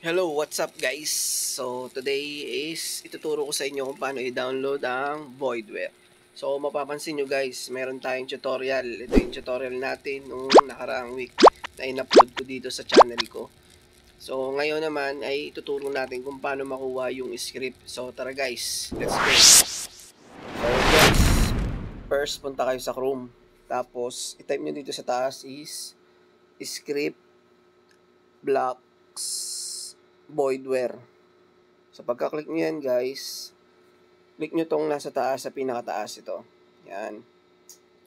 Hello, what's up guys? So today is ituturo ko sa inyo kung paano i-download ang Voidware. So mapapansin nyo guys, meron tayong tutorial. Ito yung tutorial natin nung nakaraang week na in-upload ko dito sa channel ko. So ngayon naman ay ituturo natin kung paano makuha yung script. So tara guys, let's go. So guys, first punta kayo sa Chrome. Tapos i-type nyo dito sa taas is script blocks Voidware. So pagka-click nyo yan guys, click nyo tong nasa taas, sa pinakataas ito. Yan.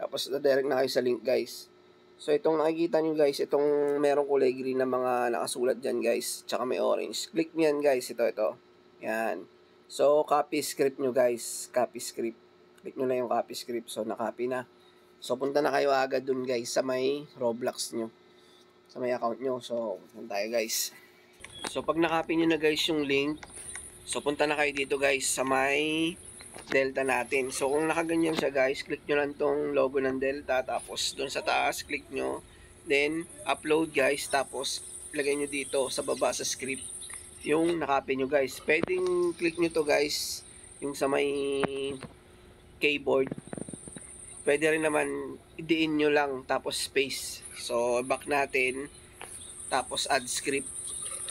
Tapos direct na kayo sa link guys. So itong nakikita nyo guys, itong merong kulay green na mga nakasulat dyan guys, tsaka may orange. Click nyo yan guys, ito. Yan. So copy script nyo guys, copy script. Click nyo na yung copy script, so na-copy na. So punta na kayo agad dun guys sa may Roblox nyo, sa may account nyo. So punta tayo guys. So pag nakapin nyo na guys yung link, so punta na kayo dito guys sa may Delta natin. So kung nakaganyan siya guys, click nyo lang tong logo ng Delta, tapos dun sa taas click nyo, then upload guys, tapos ilagay nyo dito sa baba sa script yung nakapin nyo guys. Pwedeng click nyo to guys yung sa may keyboard, pwede rin naman idiin nyo lang tapos space. So back natin, tapos add script.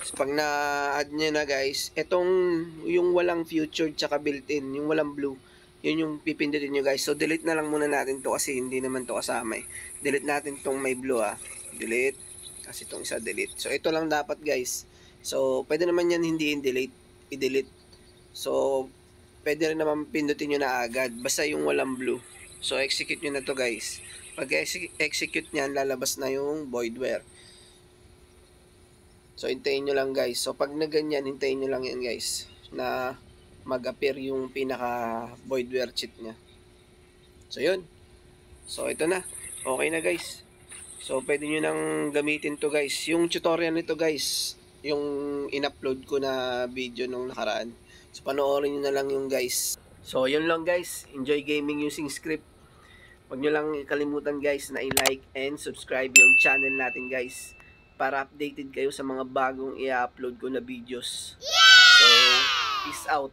So, pag na-add nyo na guys, itong yung walang featured tsaka built-in, yung walang blue, yun yung pipindutin nyo guys. So delete na lang muna natin to kasi hindi naman to kasama eh. Delete natin tong may blue delete, kasi itong isa delete. So ito lang dapat guys. So pwede naman yan hindi i-delete. So pwede rin naman pindutin nyo na agad, basta yung walang blue. So execute nyo na to guys. Pag execute nyan, lalabas na yung Voidware. So, hintayin nyo lang guys. So, pag na ganyan, hintayin nyo lang yan guys, na mag-appear yung pinaka Voidware cheat nya. So, yun. So, ito na. Okay na guys. So, pwede nyo nang gamitin to guys. Yung tutorial nito guys, yung in-upload ko na video nung nakaraan. So, panoorin nyo na lang yung guys. So, yun lang guys. Enjoy gaming using script. Huwag nyo lang kalimutan guys na i-like and subscribe yung channel natin guys, para updated kayo sa mga bagong i-upload ko na videos. So, peace out.